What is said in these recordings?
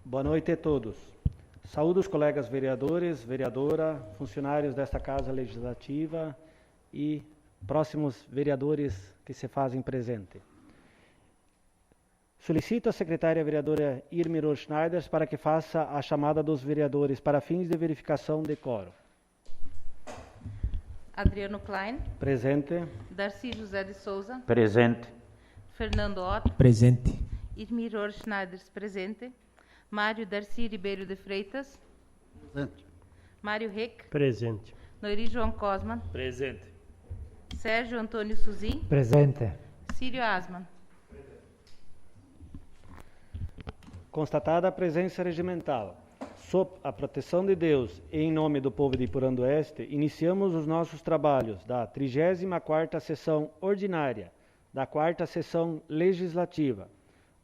Boa noite a todos. Saúdo os colegas vereadores, vereadora, funcionários desta Casa Legislativa e próximos vereadores que se fazem presente. Solicito a secretária vereadora Irmi Rohr-Schneider para que faça a chamada dos vereadores para fins de verificação de quórum. Adriano Klein. Presente. Darcy José de Souza. Presente. Fernando Otto. Presente. Irmi Rohr-Schneider, presente. Mário Darcy Ribeiro de Freitas. Presente. Mário Reck. Presente. Noiri João Cosman. Presente. Sérgio Antônio Suzin. Presente. Círio Asman. Constatada a presença regimental, sob a proteção de Deus e em nome do povo de Iporã-do-Oeste, iniciamos os nossos trabalhos da 34ª Sessão Ordinária, da 4ª Sessão Legislativa,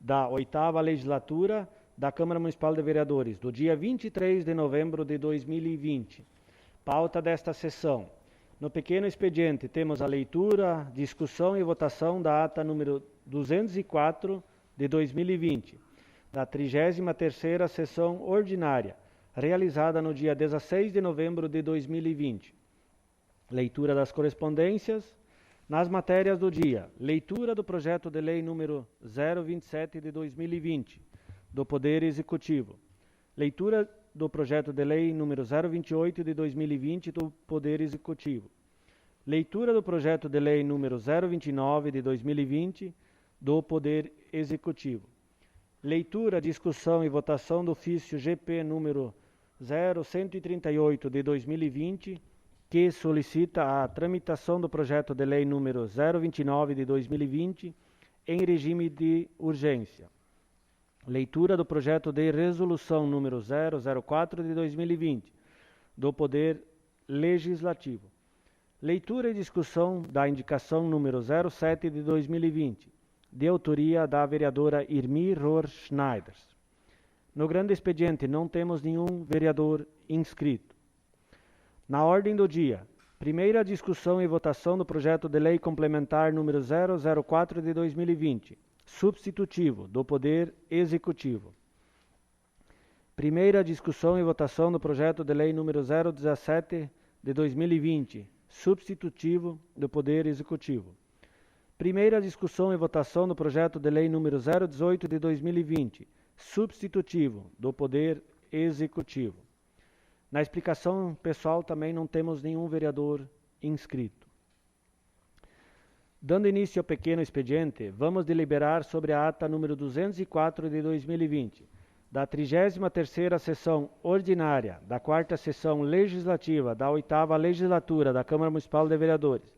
da 8ª Legislatura da Câmara Municipal de Vereadores, do dia 23 de novembro de 2020. Pauta desta sessão. No pequeno expediente temos a leitura, discussão e votação da ata número 204 de 2020, da 33ª Sessão Ordinária, realizada no dia 16 de novembro de 2020. Leitura das correspondências. Nas matérias do dia, leitura do projeto de lei número 027 de 2020, do Poder Executivo. Leitura do projeto de lei número 028 de 2020, do Poder Executivo. Leitura do projeto de lei número 029 de 2020, do Poder Executivo. Leitura, discussão e votação do ofício GP número 0138 de 2020, que solicita a tramitação do projeto de lei número 029 de 2020 em regime de urgência. Leitura do projeto de resolução número 004 de 2020, do Poder Legislativo. Leitura e discussão da indicação número 07 de 2020, de autoria da vereadora Irmi Rohr-Schneider. No grande expediente não temos nenhum vereador inscrito. Na ordem do dia, primeira discussão e votação do projeto de lei complementar número 004 de 2020, substitutivo do Poder Executivo. Primeira discussão e votação do projeto de lei número 017 de 2020, substitutivo do Poder Executivo. Primeira discussão e votação do projeto de lei número 018 de 2020, substitutivo do Poder Executivo. Na explicação pessoal também não temos nenhum vereador inscrito. Dando início ao pequeno expediente, vamos deliberar sobre a ata número 204 de 2020, da 33ª Sessão Ordinária, da 4ª Sessão Legislativa, da 8ª Legislatura da Câmara Municipal de Vereadores,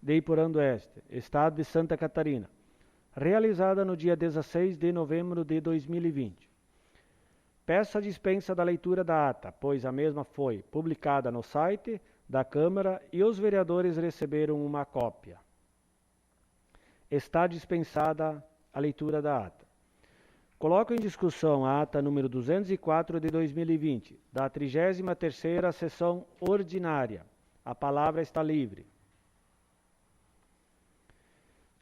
de Iporã-do-Oeste, Estado de Santa Catarina, realizada no dia 16 de novembro de 2020. Peço a dispensa da leitura da ata, pois a mesma foi publicada no site da Câmara e os vereadores receberam uma cópia. Está dispensada a leitura da ata. Coloco em discussão a ata número 204 de 2020, da 33ª Sessão Ordinária. A palavra está livre.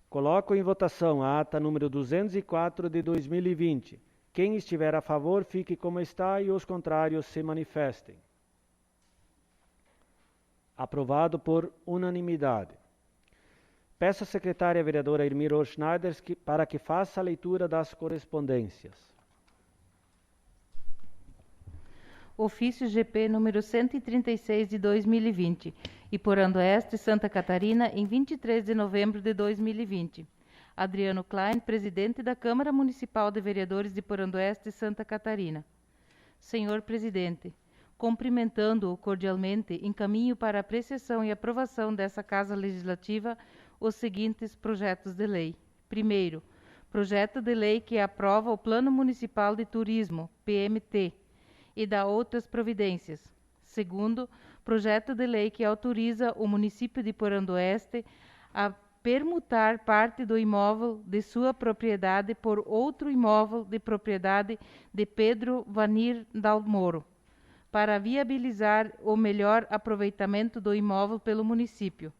Coloco em votação a ata número 204 de 2020. Quem estiver a favor, fique como está e os contrários se manifestem. Aprovado por unanimidade. Peço à secretária vereadora Irmi Rohr-Schneider para que faça a leitura das correspondências. Ofício GP número 136 de 2020, Iporã-do-Oeste, Santa Catarina, em 23 de novembro de 2020. Adriano Klein, presidente da Câmara Municipal de Vereadores de Iporã-do-Oeste, Santa Catarina. Senhor presidente, cumprimentando-o cordialmente, encaminho para apreciação e aprovação dessa Casa Legislativa os seguintes projetos de lei. Primeiro, projeto de lei que aprova o Plano Municipal de Turismo, PMT, e dá outras providências. Segundo, projeto de lei que autoriza o município de Iporã-do-Oeste a permutar parte do imóvel de sua propriedade por outro imóvel de propriedade de Pedro Vanir Dalmoro, para viabilizar o melhor aproveitamento do imóvel pelo município.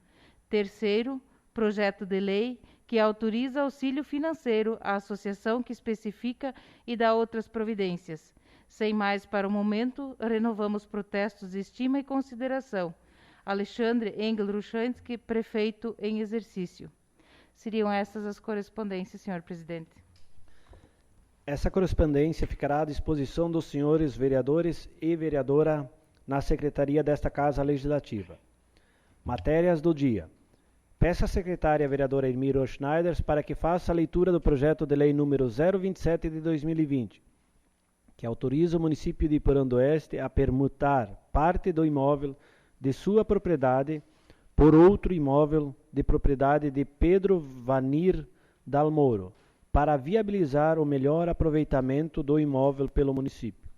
Terceiro, projeto de lei que autoriza auxílio financeiro à associação que especifica e dá outras providências. Sem mais para o momento, renovamos protestos de estima e consideração. Alexandre Engel Ruchansky, prefeito em exercício. Seriam essas as correspondências, senhor presidente. Essa correspondência ficará à disposição dos senhores vereadores e vereadora na secretaria desta Casa Legislativa. Matérias do dia. Peço à secretária vereadora Elmira Schneider para que faça a leitura do projeto de lei número 027 de 2020, que autoriza o município de Iporã do Oeste a permutar parte do imóvel de sua propriedade por outro imóvel de propriedade de Pedro Vanir Dalmoro, para viabilizar o melhor aproveitamento do imóvel pelo município.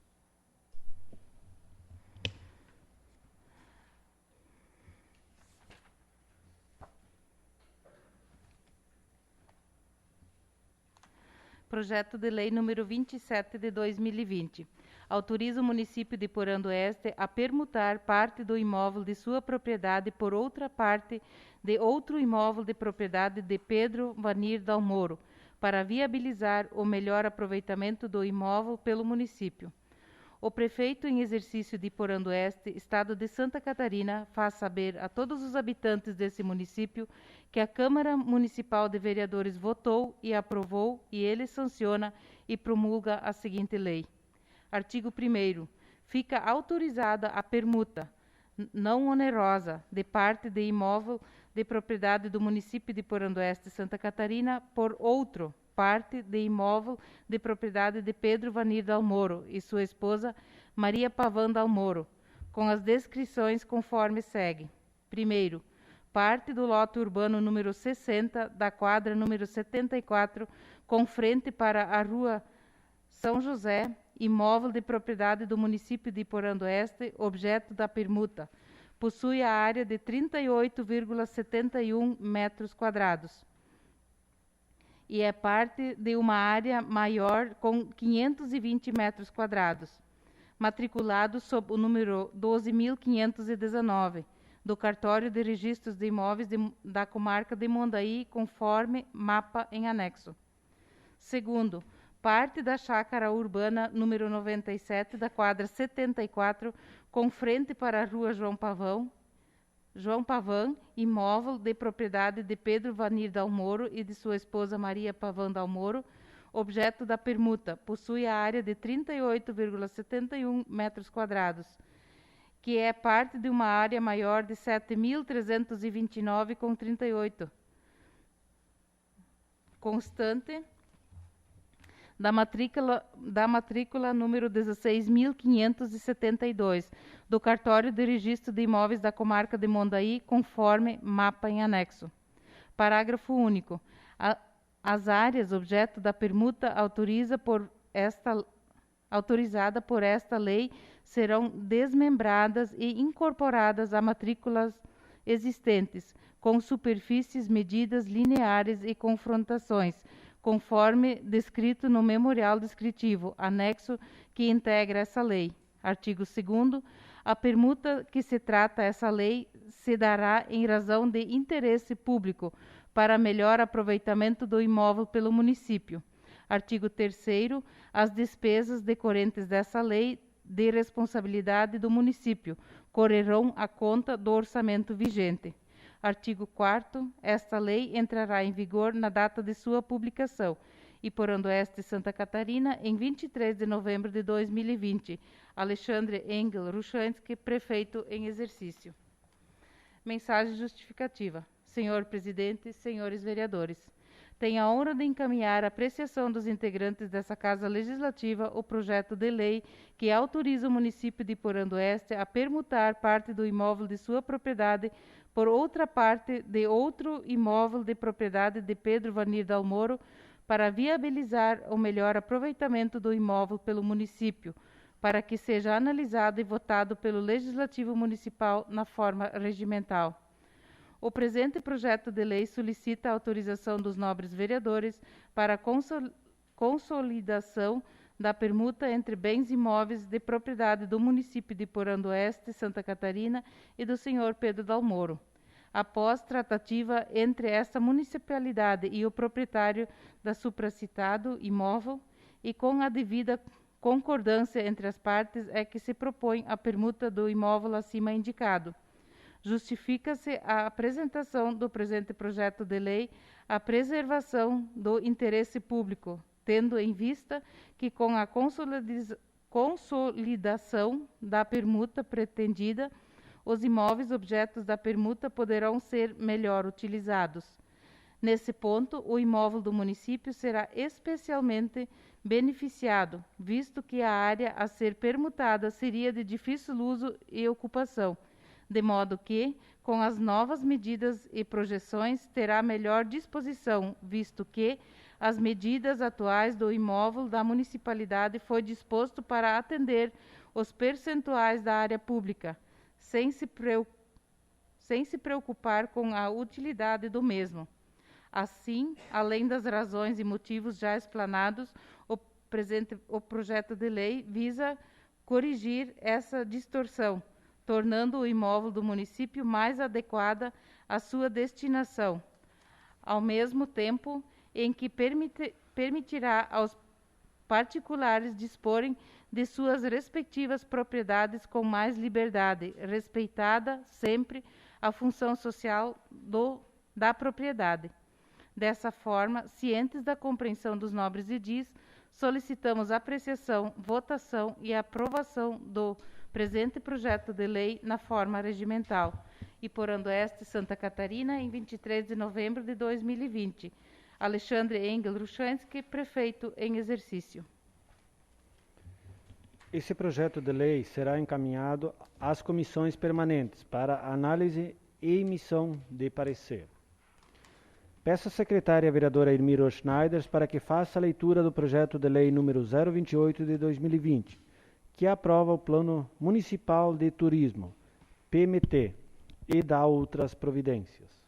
Projeto de Lei número 27 de 2020. Autoriza o município de Iporã do Oeste a permutar parte do imóvel de sua propriedade por outra parte de outro imóvel de propriedade de Pedro Vanir Dalmoro, para viabilizar o melhor aproveitamento do imóvel pelo município. O prefeito em exercício de Iporã do Oeste, Estado de Santa Catarina, faz saber a todos os habitantes desse município que a Câmara Municipal de Vereadores votou e aprovou e ele sanciona e promulga a seguinte lei. Artigo 1º. Fica autorizada a permuta não onerosa de parte de imóvel de propriedade do município de Iporã do Oeste, Santa Catarina, por outro parte de imóvel de propriedade de Pedro Vanir Dalmoro e sua esposa Maria Pavan Dalmoro, com as descrições conforme segue. Primeiro, parte do lote urbano número 60 da quadra número 74, com frente para a rua São José, imóvel de propriedade do município de Iporã do Oeste, objeto da permuta. Possui a área de 38,71 metros quadrados e é parte de uma área maior com 520 metros quadrados, matriculado sob o número 12.519, do Cartório de Registros de Imóveis da Comarca de Mondaí, conforme mapa em anexo. Segundo, parte da chácara urbana número 97 da quadra 74, com frente para a rua João Pavan, imóvel de propriedade de Pedro Vanir Dalmoro e de sua esposa Maria Pavan Dalmoro, objeto da permuta. Possui a área de 38,71 metros quadrados, que é parte de uma área maior de 7.329,38, constante da matrícula número 16.572, do Cartório de Registro de Imóveis da Comarca de Mondaí, conforme mapa em anexo. Parágrafo único. As áreas objeto da permuta autorizada por esta lei serão desmembradas e incorporadas a matrículas existentes, com superfícies medidas lineares e confrontações, conforme descrito no memorial descritivo, anexo que integra essa lei. Artigo 2º. A permuta que se trata essa lei se dará em razão de interesse público para melhor aproveitamento do imóvel pelo município. Artigo 3º. As despesas decorrentes dessa lei de responsabilidade do município correrão à conta do orçamento vigente. Artigo 4º. Esta lei entrará em vigor na data de sua publicação. Iporã do Oeste, Santa Catarina, em 23 de novembro de 2020. Alexandre Engel Ruchansky, prefeito em exercício. Mensagem justificativa. Senhor presidente, senhores vereadores, tenho a honra de encaminhar à apreciação dos integrantes dessa Casa Legislativa o projeto de lei que autoriza o município de Iporã do Oeste a permutar parte do imóvel de sua propriedade por outra parte de outro imóvel de propriedade de Pedro Vanir Dalmoro, para viabilizar o melhor aproveitamento do imóvel pelo município, para que seja analisado e votado pelo Legislativo Municipal na forma regimental. O presente projeto de lei solicita a autorização dos nobres vereadores para a consolidação da permuta entre bens imóveis de propriedade do município de Iporã do Oeste, Santa Catarina, e do senhor Pedro Dalmoro. Após tratativa entre esta municipalidade e o proprietário da supracitado imóvel, e com a devida concordância entre as partes é que se propõe a permuta do imóvel acima indicado. Justifica-se a apresentação do presente projeto de lei a preservação do interesse público, tendo em vista que com a consolidação da permuta pretendida, os imóveis objetos da permuta poderão ser melhor utilizados. Nesse ponto, o imóvel do município será especialmente beneficiado, visto que a área a ser permutada seria de difícil uso e ocupação, de modo que, com as novas medidas e projeções, terá melhor disposição, visto que as medidas atuais do imóvel da municipalidade foi disposto para atender os percentuais da área pública, sem se preocupar com a utilidade do mesmo. Assim, além das razões e motivos já explanados, o projeto de lei visa corrigir essa distorção, tornando o imóvel do município mais adequada à sua destinação, ao mesmo tempo em que permitirá aos particulares disporem de suas respectivas propriedades com mais liberdade, respeitada sempre a função social da propriedade. Dessa forma, cientes da compreensão dos nobres edis, solicitamos apreciação, votação e aprovação do presente projeto de lei na forma regimental. E por Oeste, Santa Catarina, em 23 de novembro de 2020. Alexandre Engel Ruchansky, prefeito em exercício. Esse projeto de lei será encaminhado às comissões permanentes para análise e emissão de parecer. Peço à secretária vereadora Irmira Schneiders para que faça a leitura do projeto de lei número 028 de 2020, que aprova o Plano Municipal de Turismo, PMT, e dá outras providências.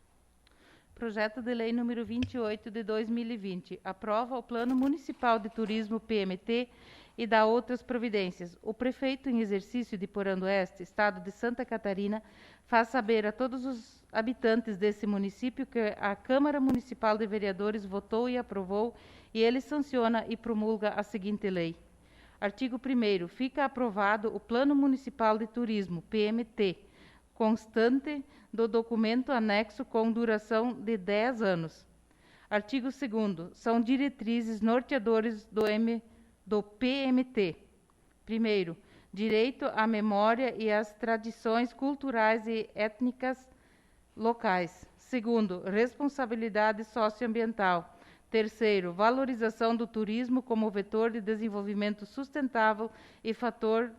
Projeto de lei número 28 de 2020, aprova o Plano Municipal de Turismo, PMT, e dá outras providências. O prefeito em exercício de Oeste, Estado de Santa Catarina, faz saber a todos os habitantes desse município que a Câmara Municipal de Vereadores votou e aprovou, e ele sanciona e promulga a seguinte lei. Artigo 1º. Fica aprovado o Plano Municipal de Turismo, PMT, constante do documento anexo com duração de 10 anos. Artigo 2º. São diretrizes norteadoras do PMT. Primeiro, direito à memória e às tradições culturais e étnicas locais. Segundo, responsabilidade socioambiental. Terceiro, valorização do turismo como vetor de desenvolvimento sustentável e fator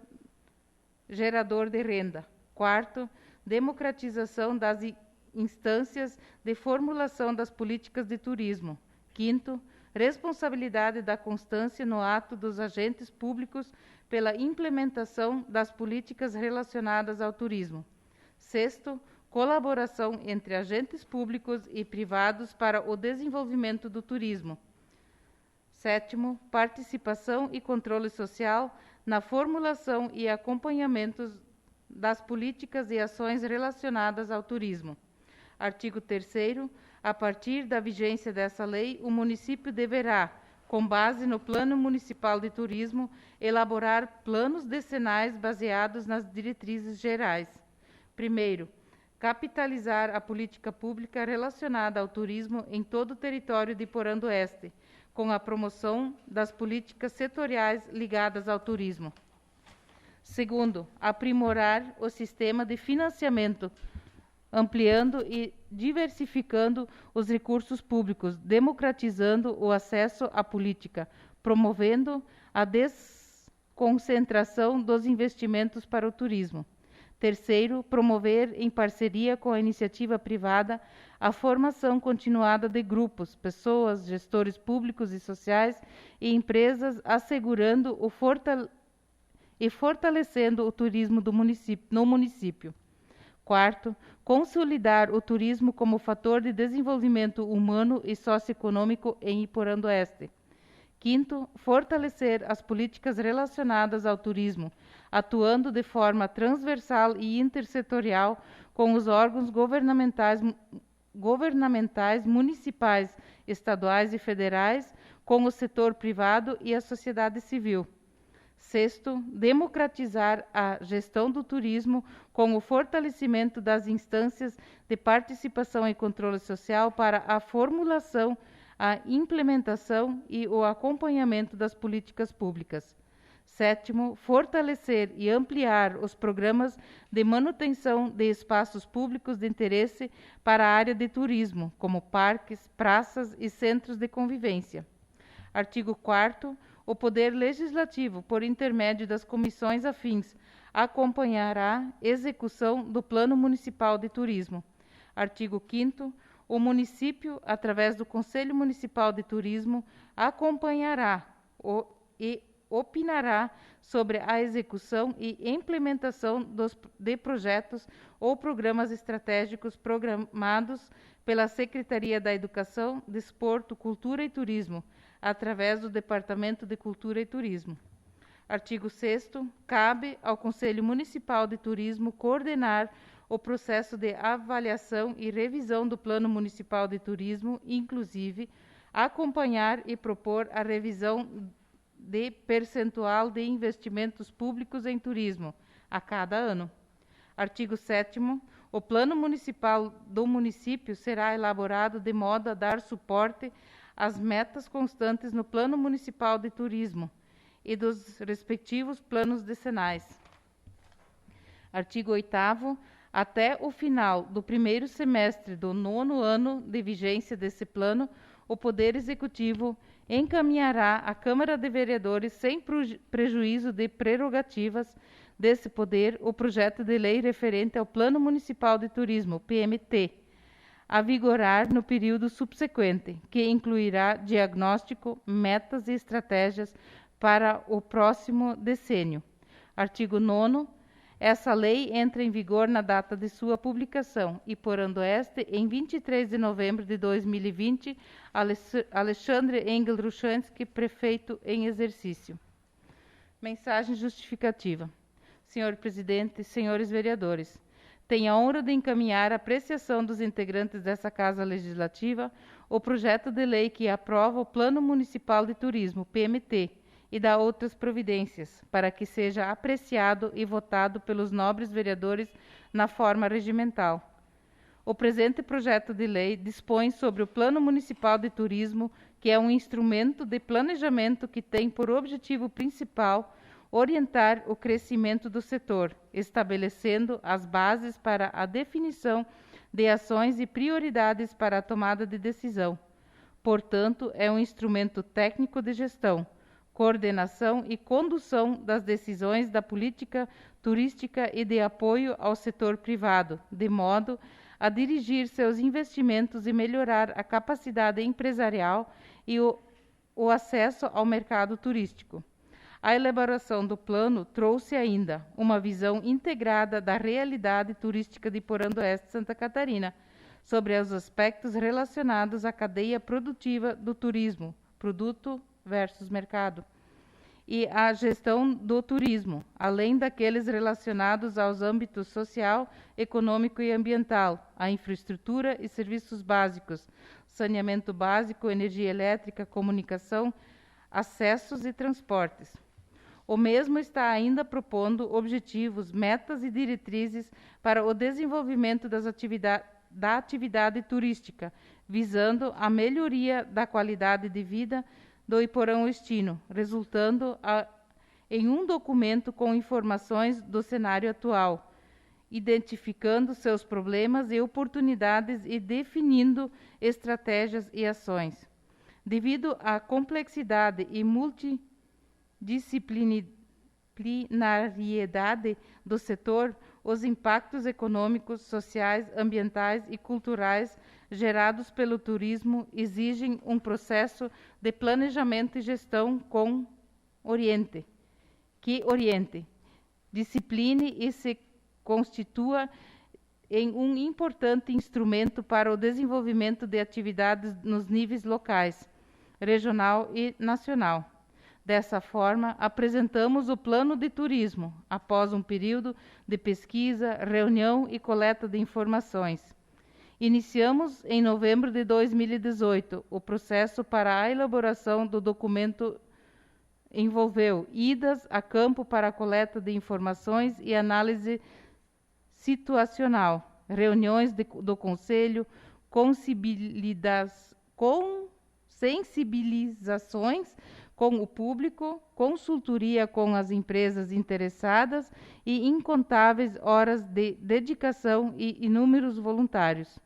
gerador de renda. Quarto, democratização das instâncias de formulação das políticas de turismo. Quinto, responsabilidade da constância no ato dos agentes públicos pela implementação das políticas relacionadas ao turismo. Sexto, colaboração entre agentes públicos e privados para o desenvolvimento do turismo. Sétimo, participação e controle social na formulação e acompanhamento das políticas e ações relacionadas ao turismo. Artigo 3º. A partir da vigência dessa lei, o município deverá, com base no Plano Municipal de Turismo, elaborar planos decenais baseados nas diretrizes gerais. Primeiro, capitalizar a política pública relacionada ao turismo em todo o território de Oeste, com a promoção das políticas setoriais ligadas ao turismo. Segundo, aprimorar o sistema de financiamento, ampliando e diversificando os recursos públicos, democratizando o acesso à política, promovendo a desconcentração dos investimentos para o turismo. Terceiro, promover, em parceria com a iniciativa privada, a formação continuada de grupos, pessoas, gestores públicos e sociais e empresas, assegurando e fortalecendo o turismo no município. Quarto, consolidar o turismo como fator de desenvolvimento humano e socioeconômico em Oeste. Quinto, fortalecer as políticas relacionadas ao turismo, atuando de forma transversal e intersetorial com os órgãos governamentais municipais, estaduais e federais, com o setor privado e a sociedade civil. Sexto, democratizar a gestão do turismo com o fortalecimento das instâncias de participação e controle social para a formulação, a implementação e o acompanhamento das políticas públicas. Sétimo, fortalecer e ampliar os programas de manutenção de espaços públicos de interesse para a área de turismo, como parques, praças e centros de convivência. Artigo 4º, o Poder Legislativo, por intermédio das comissões afins, acompanhará a execução do Plano Municipal de Turismo. Artigo 5º, o município, através do Conselho Municipal de Turismo, acompanhará e opinará sobre a execução e implementação de projetos ou programas estratégicos programados pela Secretaria da Educação, Desporto, Cultura e Turismo, através do Departamento de Cultura e Turismo. Artigo 6º, cabe ao Conselho Municipal de Turismo coordenar o processo de avaliação e revisão do Plano Municipal de Turismo, inclusive acompanhar e propor a revisão de percentual de investimentos públicos em turismo a cada ano. Artigo 7º, o Plano Municipal do município será elaborado de modo a dar suporte às metas constantes no Plano Municipal de Turismo e dos respectivos planos decenais. Artigo 8º, até o final do primeiro semestre do 9º ano de vigência desse plano, o Poder Executivo encaminhará à Câmara de Vereadores, sem prejuízo de prerrogativas desse poder, o projeto de lei referente ao Plano Municipal de Turismo, PMT, a vigorar no período subsequente, que incluirá diagnóstico, metas e estratégias para o próximo decênio. Artigo 9º, essa lei entra em vigor na data de sua publicação e, por ando este, em 23 de novembro de 2020, Alexandre Engel Ruchansky, prefeito em exercício. Mensagem justificativa. Senhor Presidente, senhores vereadores, tenho a honra de encaminhar à apreciação dos integrantes dessa Casa Legislativa o projeto de lei que aprova o Plano Municipal de Turismo, PMT, e dá outras providências, para que seja apreciado e votado pelos nobres vereadores na forma regimental. O presente projeto de lei dispõe sobre o Plano Municipal de Turismo, que é um instrumento de planejamento que tem por objetivo principal orientar o crescimento do setor, estabelecendo as bases para a definição de ações e prioridades para a tomada de decisão. Portanto, é um instrumento técnico de gestão, coordenação e condução das decisões da política turística e de apoio ao setor privado, de modo a dirigir seus investimentos e melhorar a capacidade empresarial e o acesso ao mercado turístico. A elaboração do plano trouxe ainda uma visão integrada da realidade turística de Porã do Oeste, Santa Catarina, sobre os aspectos relacionados à cadeia produtiva do turismo, produto versus mercado, e a gestão do turismo, além daqueles relacionados aos âmbitos social, econômico e ambiental, a infraestrutura e serviços básicos, saneamento básico, energia elétrica, comunicação, acessos e transportes. O mesmo está ainda propondo objetivos, metas e diretrizes para o desenvolvimento da atividade turística, visando a melhoria da qualidade de vida do Iporã Oestino, resultando em um documento com informações do cenário atual, identificando seus problemas e oportunidades e definindo estratégias e ações. Devido à complexidade e multidisciplinariedade do setor, os impactos econômicos, sociais, ambientais e culturais gerados pelo turismo exigem um processo de planejamento e gestão que oriente, discipline e se constitua em um importante instrumento para o desenvolvimento de atividades nos níveis locais, regional e nacional. Dessa forma, apresentamos o Plano de Turismo, após um período de pesquisa, reunião e coleta de informações. Iniciamos, em novembro de 2018, o processo para a elaboração do documento envolveu idas a campo para a coleta de informações e análise situacional, reuniões do Conselho, sensibilizações com o público, consultoria com as empresas interessadas e incontáveis horas de dedicação e inúmeros voluntários.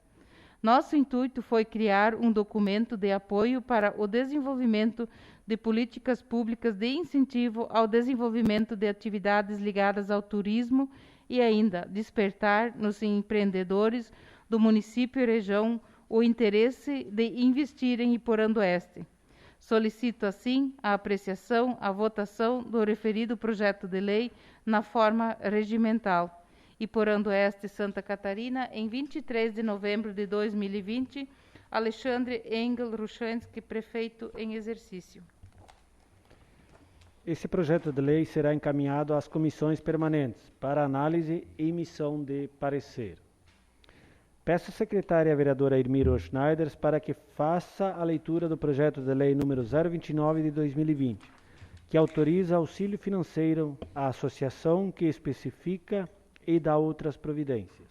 Nosso intuito foi criar um documento de apoio para o desenvolvimento de políticas públicas de incentivo ao desenvolvimento de atividades ligadas ao turismo e ainda despertar nos empreendedores do município e região o interesse de investir em Iporã do Oeste. Solicito, assim, a apreciação, a votação do referido projeto de lei na forma regimental. Iporã do Oeste, Santa Catarina, em 23 de novembro de 2020, Alexandre Engel Ruchansky, prefeito em exercício. Esse projeto de lei será encaminhado às comissões permanentes para análise e emissão de parecer. Peço à secretária vereadora Irmiro Schneiders para que faça a leitura do projeto de lei número 029 de 2020, que autoriza auxílio financeiro à associação que especifica e dá outras providências.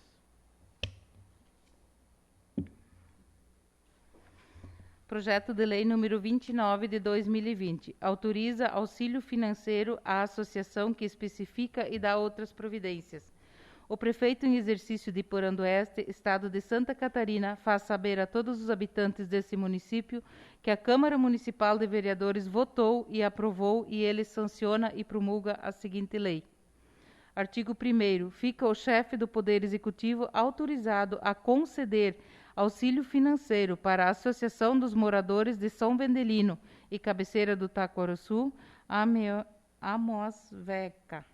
Projeto de lei número 29 de 2020, autoriza auxílio financeiro à associação que especifica e dá outras providências. O prefeito em exercício de Iporã do Oeste, Estado de Santa Catarina, faz saber a todos os habitantes desse município que a Câmara Municipal de Vereadores votou e aprovou e ele sanciona e promulga a seguinte lei. Artigo 1º. Fica o chefe do Poder Executivo autorizado a conceder auxílio financeiro para a Associação dos Moradores de São Vendelino e Cabeceira do Taquaruçu, Amosveca,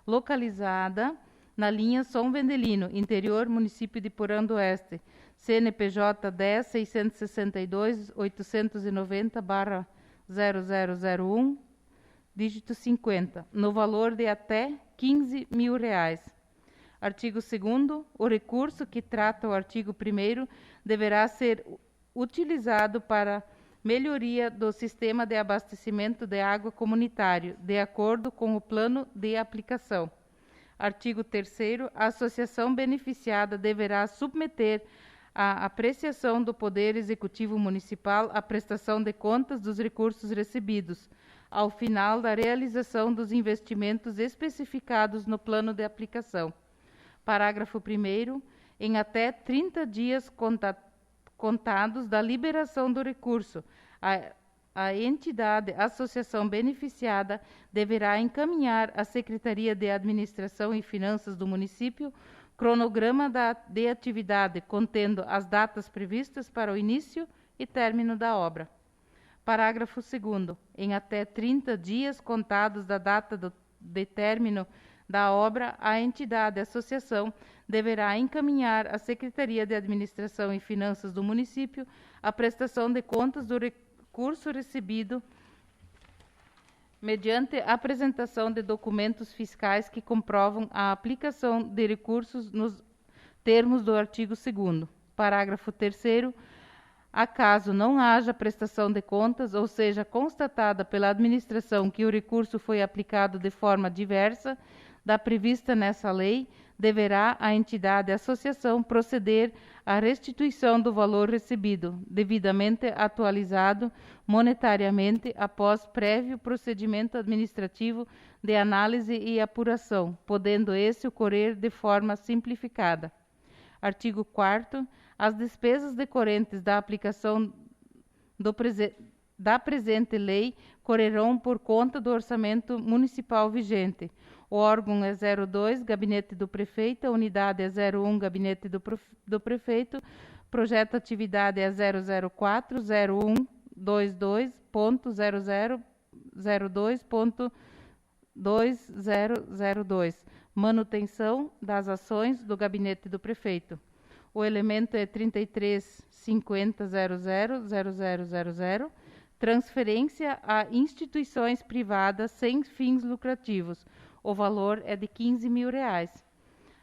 localizada na linha São Vendelino, interior, município de Iporã do Oeste, CNPJ 10 662 890/0001, dígito 50, no valor de até R$15 mil. Artigo 2º. O recurso que trata o artigo 1º deverá ser utilizado para melhoria do sistema de abastecimento de água comunitário, de acordo com o plano de aplicação. Artigo 3º. A associação beneficiada deverá submeter à apreciação do Poder Executivo Municipal a prestação de contas dos recursos recebidos, ao final da realização dos investimentos especificados no plano de aplicação. Parágrafo 1º. Em até 30 dias contados da liberação do recurso, a entidade, associação beneficiada, deverá encaminhar à Secretaria de Administração e Finanças do município cronograma de atividade contendo as datas previstas para o início e término da obra. Parágrafo 2º. Em até 30 dias contados da data de término da obra, a entidade, associação, deverá encaminhar à Secretaria de Administração e Finanças do município a prestação de contas do recurso recebido mediante a apresentação de documentos fiscais que comprovam a aplicação de recursos nos termos do artigo 2º. Parágrafo 3º. Acaso não haja prestação de contas, ou seja, constatada pela administração que o recurso foi aplicado de forma diversa da prevista nessa lei, deverá a entidade associação proceder à restituição do valor recebido, devidamente atualizado monetariamente após prévio procedimento administrativo de análise e apuração, podendo esse ocorrer de forma simplificada. Artigo 4º. As despesas decorrentes da aplicação da presente lei correrão por conta do orçamento municipal vigente. O órgão é 02, Gabinete do Prefeito, a unidade é 01, Gabinete do Prefeito, projeto atividade é 004 01 22.0002.2002, manutenção das ações do Gabinete do Prefeito. O elemento é 33.50.00.0000, transferência a instituições privadas sem fins lucrativos. O valor é de R$15 mil.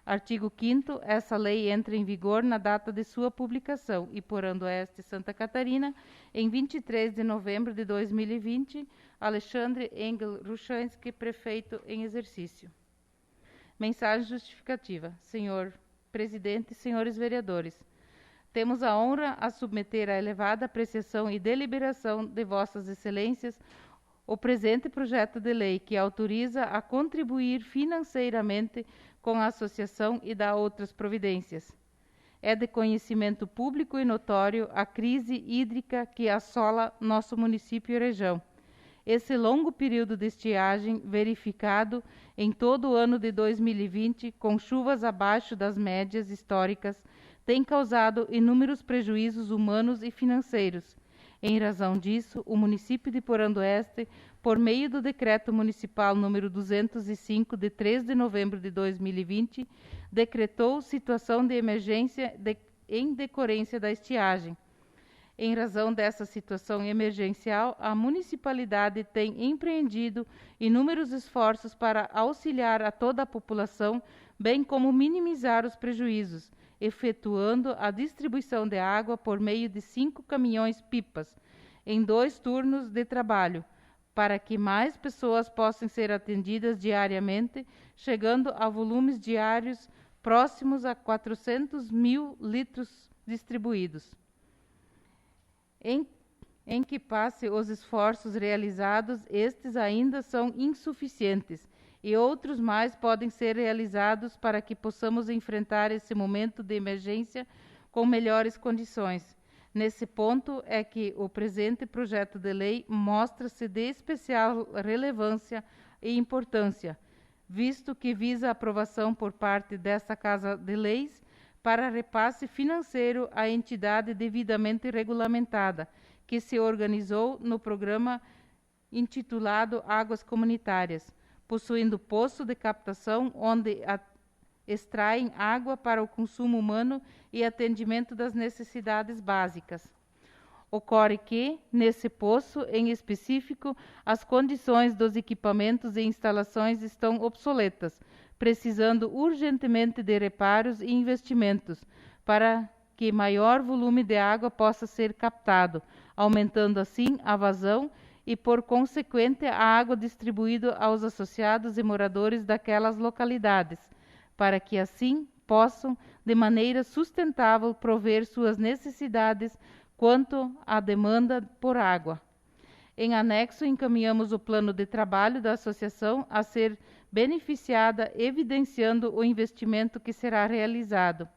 Artigo 5º, essa lei entra em vigor na data de sua publicação e, por Oeste, Santa Catarina, em 23 de novembro de 2020, Alexandre Engel Ruchansky, prefeito em exercício. Mensagem justificativa. Senhor Presidente, senhores vereadores, temos a honra a submeter à elevada apreciação e deliberação de Vossas Excelências o presente projeto de lei que autoriza a contribuir financeiramente com a associação e dá outras providências. É de conhecimento público e notório a crise hídrica que assola nosso município e região. Esse longo período de estiagem, verificado em todo o ano de 2020, com chuvas abaixo das médias históricas, tem causado inúmeros prejuízos humanos e financeiros. Em razão disso, o município de Porã do Oeste, por meio do Decreto Municipal número 205, de 3 de novembro de 2020, decretou situação de emergência em decorrência da estiagem. Em razão dessa situação emergencial, a municipalidade tem empreendido inúmeros esforços para auxiliar a toda a população, bem como minimizar os prejuízos, efetuando a distribuição de água por meio de 5 caminhões-pipas, em 2 turnos de trabalho, para que mais pessoas possam ser atendidas diariamente, chegando a volumes diários próximos a 400 mil litros distribuídos. Em que passe os esforços realizados, estes ainda são insuficientes, e outros mais podem ser realizados para que possamos enfrentar esse momento de emergência com melhores condições. Nesse ponto é que o presente projeto de lei mostra-se de especial relevância e importância, visto que visa a aprovação por parte desta Casa de Leis para repasse financeiro à entidade devidamente regulamentada, que se organizou no programa intitulado Águas Comunitárias, possuindo poço de captação onde extraem água para o consumo humano e atendimento das necessidades básicas. Ocorre que, nesse poço em específico, as condições dos equipamentos e instalações estão obsoletas, precisando urgentemente de reparos e investimentos para que maior volume de água possa ser captado, aumentando assim a vazão e, por consequente, a água distribuída aos associados e moradores daquelas localidades, para que assim possam, de maneira sustentável, prover suas necessidades quanto à demanda por água. Em anexo, encaminhamos o plano de trabalho da associação a ser beneficiada, evidenciando o investimento que será realizado.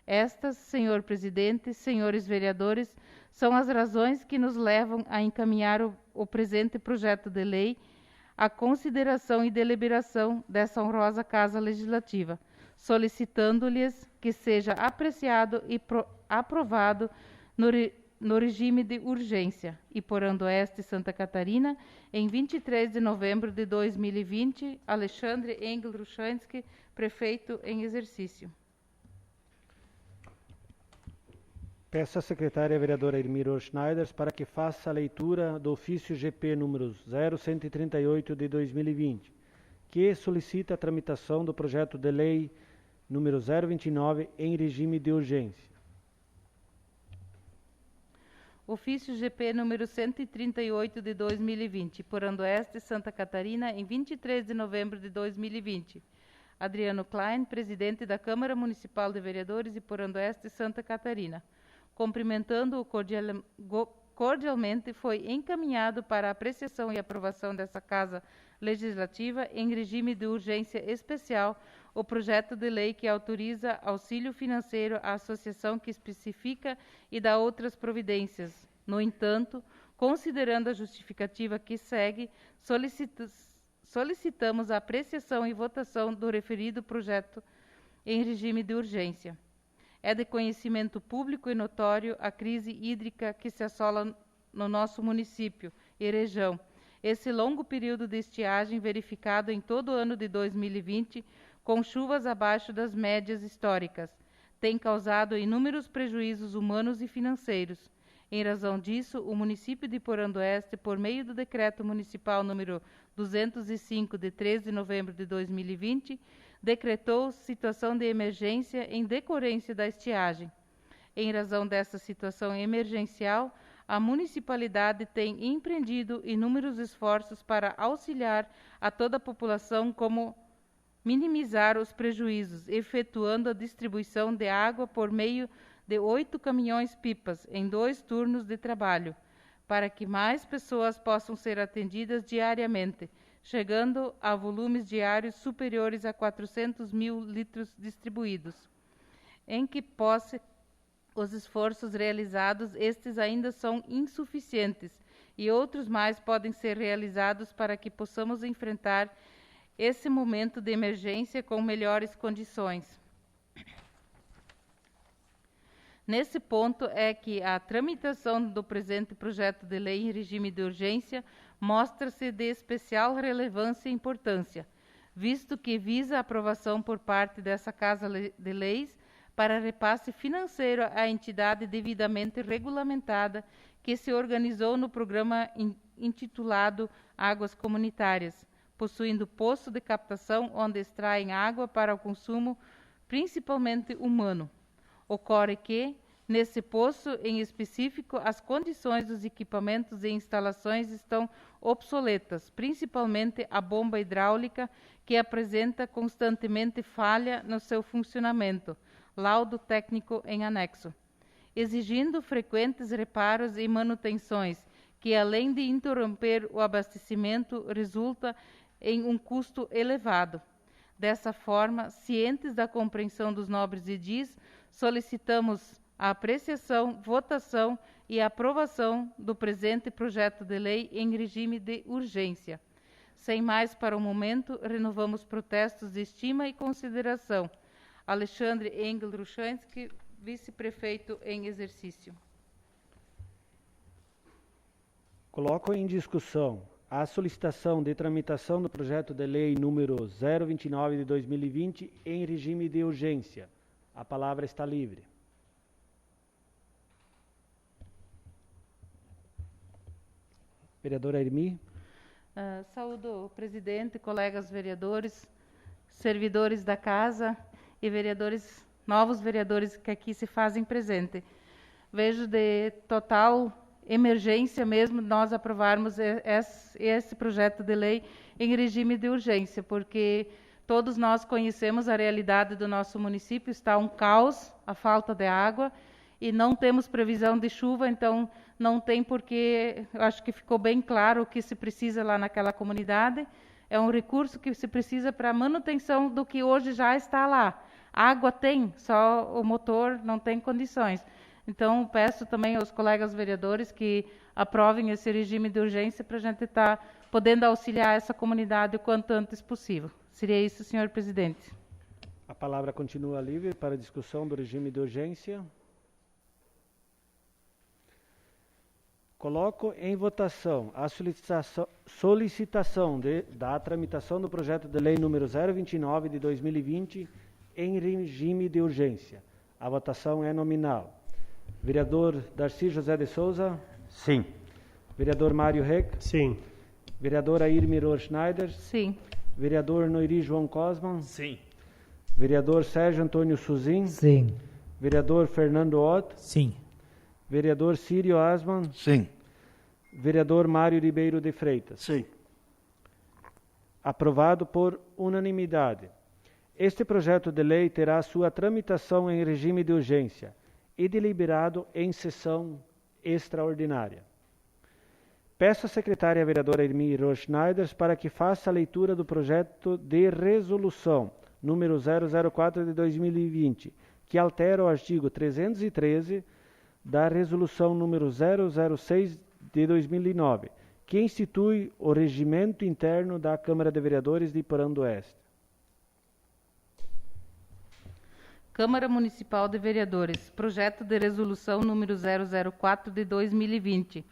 Estas, senhor presidente, senhores vereadores, são as razões que nos levam a encaminhar o presente projeto de lei à consideração e deliberação dessa honrosa Casa Legislativa, solicitando-lhes que seja apreciado e aprovado no regime de urgência, e por Oeste, Santa Catarina, em 23 de novembro de 2020, Alexandre Engel Ruchansky, prefeito em exercício. Peço à secretária vereadora Irmira Schneiders para que faça a leitura do ofício GP número 0138 de 2020, que solicita a tramitação do projeto de lei número 029 em regime de urgência. Ofício GP número 138 de 2020, por Oeste, Santa Catarina, em 23 de novembro de 2020. Adriano Klein, presidente da Câmara Municipal de Vereadores de Por Oeste, Santa Catarina. Cumprimentando-o cordialmente, foi encaminhado para apreciação e aprovação dessa Casa Legislativa em regime de urgência especial o projeto de lei que autoriza auxílio financeiro à associação que especifica e dá outras providências. No entanto, considerando a justificativa que segue, solicitamos a apreciação e votação do referido projeto em regime de urgência. É de conhecimento público e notório a crise hídrica que se assola no nosso município e região. Esse longo período de estiagem verificado em todo o ano de 2020, com chuvas abaixo das médias históricas, tem causado inúmeros prejuízos humanos e financeiros. Em razão disso, o município de Porã do Oeste, por meio do Decreto Municipal número 205, de 13 de novembro de 2020, decretou situação de emergência em decorrência da estiagem. Em razão dessa situação emergencial, a municipalidade tem empreendido inúmeros esforços para auxiliar a toda a população, como minimizar os prejuízos, efetuando a distribuição de água por meio de 8 caminhões-pipas em 2 turnos de trabalho, para que mais pessoas possam ser atendidas diariamente, chegando a volumes diários superiores a 400 mil litros distribuídos. Em que posse os esforços realizados, estes ainda são insuficientes e outros mais podem ser realizados para que possamos enfrentar esse momento de emergência com melhores condições. Nesse ponto é que a tramitação do presente projeto de lei em regime de urgência mostra-se de especial relevância e importância, visto que visa a aprovação por parte dessa Casa de Leis para repasse financeiro à entidade devidamente regulamentada que se organizou no programa intitulado Águas Comunitárias, possuindo poço de captação onde extraem água para o consumo, principalmente humano. Ocorre que, nesse poço em específico, as condições dos equipamentos e instalações estão obsoletas, principalmente a bomba hidráulica, que apresenta constantemente falha no seu funcionamento, laudo técnico em anexo, exigindo frequentes reparos e manutenções, que além de interromper o abastecimento, resulta em um custo elevado. Dessa forma, cientes da compreensão dos nobres edis, solicitamos a apreciação, votação e aprovação do presente projeto de lei em regime de urgência. Sem mais para o momento, renovamos protestos de estima e consideração. Alexandre Engel Ruchansky, vice-prefeito em exercício. Coloco em discussão a solicitação de tramitação do projeto de lei número 029 de 2020 em regime de urgência. A palavra está livre. Vereadora Irmi. Saúdo o presidente, colegas vereadores, servidores da casa e vereadores, novos vereadores que aqui se fazem presente. Vejo de total emergência mesmo nós aprovarmos esse projeto de lei em regime de urgência, porque todos nós conhecemos a realidade do nosso município, está um caos, a falta de água, e não temos previsão de chuva, então não tem porquê, eu acho que ficou bem claro o que se precisa lá naquela comunidade, é um recurso que se precisa para a manutenção do que hoje já está lá. Água tem, só o motor não tem condições. Então, peço também aos colegas vereadores que aprovem esse regime de urgência para a gente estar podendo auxiliar essa comunidade o quanto antes possível. Seria isso, senhor presidente. A palavra continua livre para a discussão do regime de urgência. Coloco em votação a solicitação da tramitação do projeto de lei número 029 de 2020 em regime de urgência. A votação é nominal. Vereador Darcy José de Souza? Sim. Vereador Mário Reck? Sim. Vereadora Irmi Schneider? Sim. Vereador Noiri João Cosman? Sim. Vereador Sérgio Antônio Suzin? Sim. Vereador Fernando Ott? Sim. Vereador Círio Asman? Sim. Vereador Mário Ribeiro de Freitas? Sim. Aprovado por unanimidade. Este projeto de lei terá sua tramitação em regime de urgência e deliberado em sessão extraordinária. Peço à secretária vereadora Irmi Schneider para que faça a leitura do projeto de resolução número 004 de 2020, que altera o artigo 313 da resolução número 006 de 2009, que institui o regimento interno da Câmara de Vereadores de Iporã do Oeste. Câmara Municipal de Vereadores, projeto de resolução número 004 de 2020.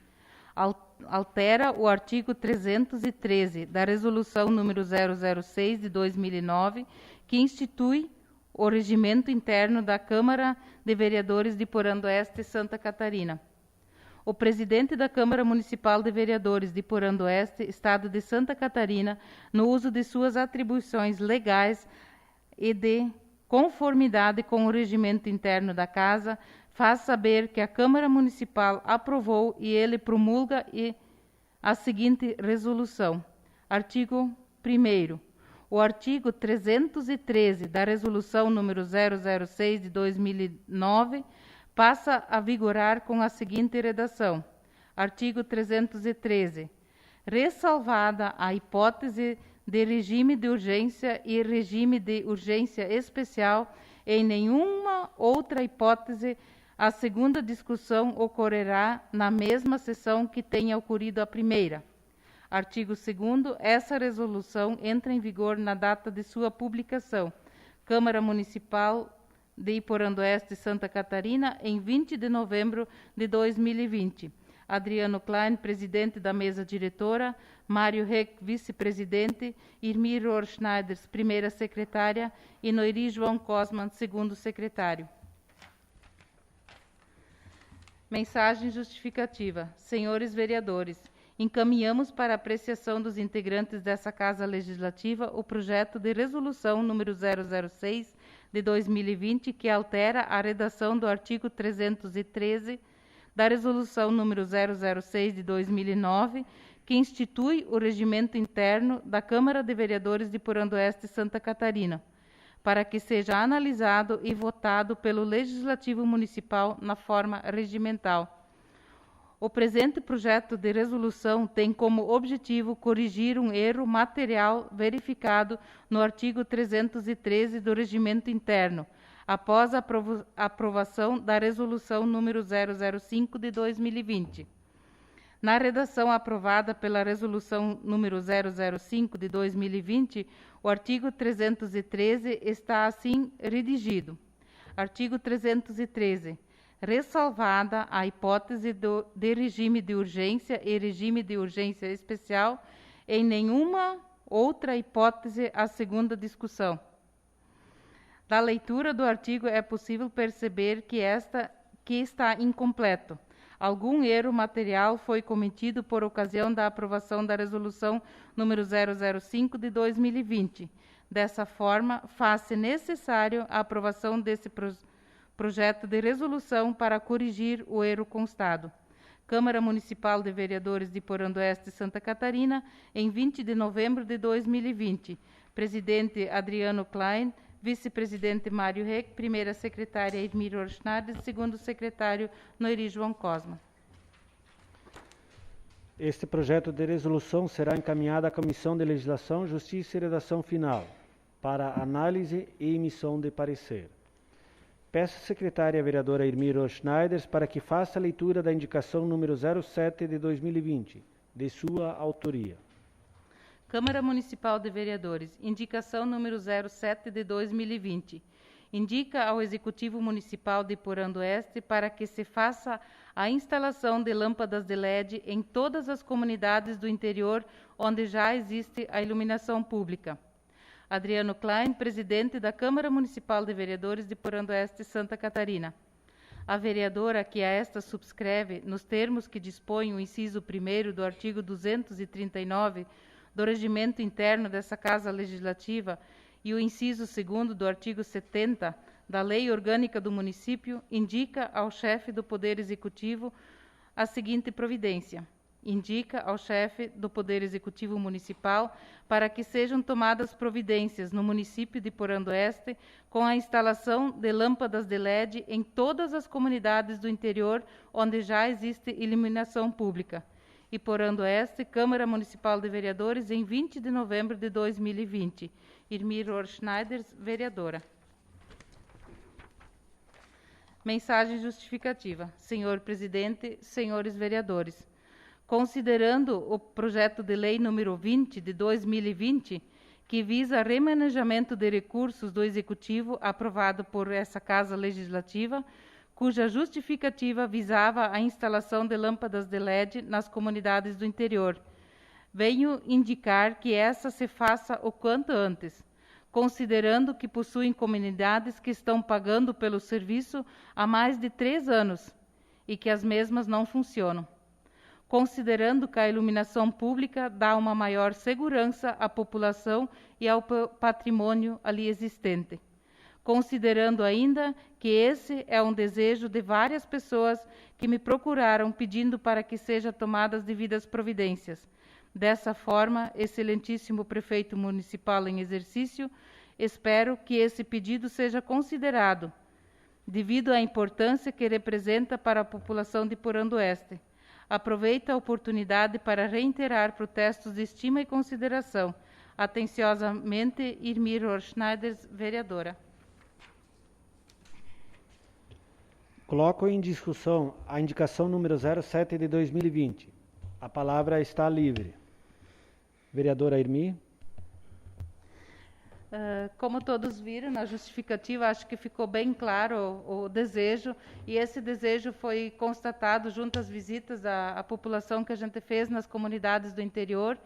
Altera o artigo 313 da resolução número 006 de 2009, que institui o regimento interno da Câmara de Vereadores de Iporã do Oeste, Santa Catarina. O presidente da Câmara Municipal de Vereadores de Iporã do Oeste, Estado de Santa Catarina, no uso de suas atribuições legais, e de conformidade com o regimento interno da Casa, faz saber que a Câmara Municipal aprovou e ele promulga a seguinte resolução. Artigo 1º. O artigo 313 da Resolução número 006 de 2009 passa a vigorar com a seguinte redação. Artigo 313. Ressalvada a hipótese de regime de urgência e regime de urgência especial, em nenhuma outra hipótese, a segunda discussão ocorrerá na mesma sessão que tenha ocorrido a primeira. Artigo 2º. Essa resolução entra em vigor na data de sua publicação. Câmara Municipal de Iporã-do-Oeste, Santa Catarina, em 20 de novembro de 2020. Adriano Klein, presidente da mesa diretora, Mário Reck, vice-presidente, Irmir Schneider, primeira secretária, e Noiri João Cosman, segundo secretário. Mensagem justificativa. Senhores vereadores, encaminhamos para apreciação dos integrantes dessa Casa Legislativa o projeto de resolução número 006 de 2020, que altera a redação do artigo 313 da Resolução número 006 de 2009, que institui o regimento interno da Câmara de Vereadores de Iporã-do-Oeste, Santa Catarina, para que seja analisado e votado pelo Legislativo Municipal na forma regimental. O presente projeto de resolução tem como objetivo corrigir um erro material verificado no artigo 313 do Regimento Interno, após a aprovação da Resolução número 005 de 2020. Na redação aprovada pela Resolução número 005 de 2020, o artigo 313 está assim redigido. Artigo 313. Ressalvada a hipótese de regime de urgência e regime de urgência especial, em nenhuma outra hipótese a segunda discussão. Da leitura do artigo é possível perceber que está incompleto. Algum erro material foi cometido por ocasião da aprovação da Resolução número 005 de 2020. Dessa forma, faz-se necessário a aprovação desse projeto de resolução para corrigir o erro constado. Câmara Municipal de Vereadores de Iporã-do-Oeste, Santa Catarina, em 20 de novembro de 2020. Presidente Adriano Klein, vice-presidente Mário Reck, primeira secretária Irmir Schneider, segundo secretário Noiri João Cosma. Este projeto de resolução será encaminhado à Comissão de Legislação, Justiça e Redação Final, para análise e emissão de parecer. Peço à secretária vereadora Irmir Schneider para que faça a leitura da indicação número 07 de 2020, de sua autoria. Câmara Municipal de Vereadores, indicação número 07 de 2020. Indica ao Executivo Municipal de Iporã-do-Oeste para que se faça a instalação de lâmpadas de LED em todas as comunidades do interior onde já existe a iluminação pública. Adriano Klein, presidente da Câmara Municipal de Vereadores de Iporã-do-Oeste, Santa Catarina. A vereadora que a esta subscreve, nos termos que dispõe o inciso 1º do artigo 239 do Regimento Interno dessa Casa Legislativa e o inciso 2º do artigo 70 da Lei Orgânica do Município, indica ao chefe do Poder Executivo a seguinte providência. Indica ao chefe do Poder Executivo Municipal para que sejam tomadas providências no município de Iporã-do-Oeste com a instalação de lâmpadas de LED em todas as comunidades do interior onde já existe iluminação pública. Iporã-do-Oeste, Câmara Municipal de Vereadores, em 20 de novembro de 2020. Irmir Schneider, vereadora. Mensagem justificativa. Senhor Presidente, senhores vereadores, considerando o projeto de lei número 20 de 2020, que visa remanejamento de recursos do Executivo aprovado por essa Casa Legislativa, cuja justificativa visava a instalação de lâmpadas de LED nas comunidades do interior. Venho indicar que essa se faça o quanto antes, considerando que possuem comunidades que estão pagando pelo serviço há mais de 3 anos e que as mesmas não funcionam. considerando que a iluminação pública dá uma maior segurança à população e ao patrimônio ali existente. Considerando ainda que esse é um desejo de várias pessoas que me procuraram pedindo para que sejam tomadas devidas providências. Dessa forma, excelentíssimo prefeito municipal em exercício, espero que esse pedido seja considerado, devido à importância que representa para a população de Porã do Oeste. Aproveito a oportunidade para reiterar protestos de estima e consideração. Atenciosamente, Irmir Schneider, vereadora. Coloco em discussão a indicação número 07 de 2020. A palavra está livre. Vereadora Irmir. Como todos viram, na justificativa, acho que ficou bem claro o desejo, e esse desejo foi constatado junto às visitas à população que a gente fez nas comunidades do interior,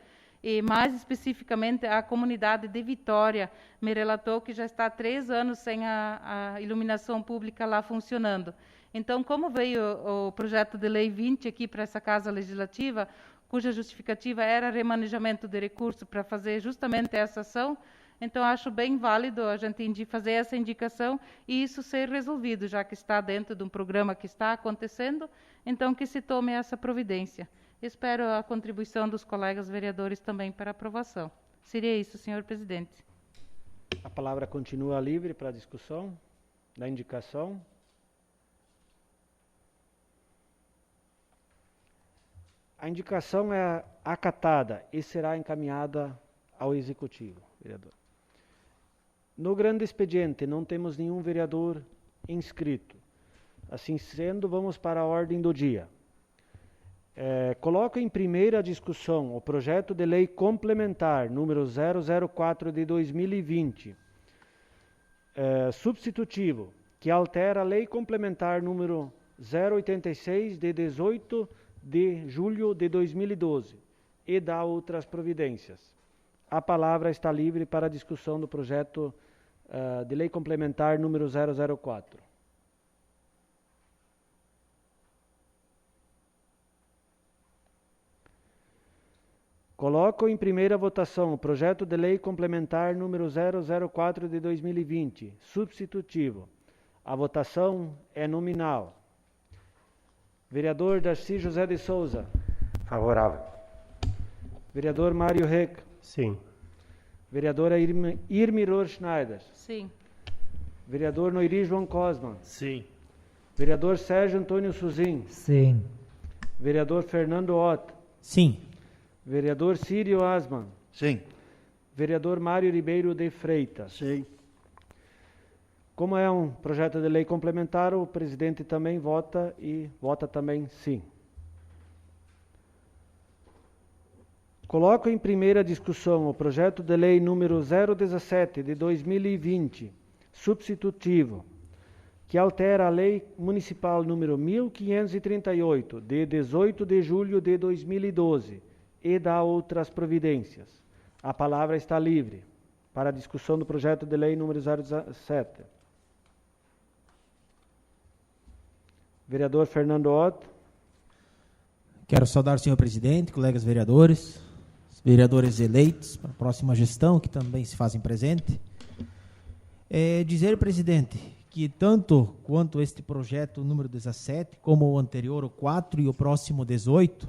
e mais especificamente a comunidade de Vitória me relatou que já está há 3 anos sem a iluminação pública lá funcionando. Então, como veio o projeto de lei 20 aqui para essa Casa Legislativa, cuja justificativa era remanejamento de recursos para fazer justamente essa ação, então acho bem válido a gente fazer essa indicação e isso ser resolvido, já que está dentro de um programa que está acontecendo, então que se tome essa providência. Espero a contribuição dos colegas vereadores também para aprovação. Seria isso, senhor presidente. A palavra continua livre para a discussão da indicação. A indicação é acatada e será encaminhada ao Executivo, vereador. No grande expediente, não temos nenhum vereador inscrito. Assim sendo, vamos para a ordem do dia. Coloco em primeira discussão o projeto de lei complementar número 004 de 2020, substitutivo, que altera a lei complementar número 086 de 18 de julho de 2012 e dá outras providências. A palavra está livre para a discussão do projeto de lei complementar número 004. Coloco em primeira votação o projeto de lei complementar número 004 de 2020, substitutivo. A votação é nominal. Vereador Darcy José de Souza. Favorável. Vereador Mário Reck. Sim. Vereadora Irmir Schneider. Sim. Vereador Noiri João Cosma. Sim. Vereador Sérgio Antônio Suzin. Sim. Vereador Fernando Otto. Sim. Vereador Círio Asman. Sim. Vereador Mário Ribeiro de Freitas. Sim. Como é um projeto de lei complementar, o presidente também vota e vota também sim. Coloco em primeira discussão o projeto de lei número 017 de 2020, substitutivo, que altera a lei municipal número 1538 de 18 de julho de 2012 e dá outras providências. A palavra está livre para a discussão do projeto de lei número 017. Vereador Fernando Otto. Quero saudar o senhor presidente, colegas vereadores, vereadores eleitos para a próxima gestão, que também se fazem presente. Dizer, presidente, que tanto quanto este projeto número 17, como o anterior, o 4 e o próximo 18,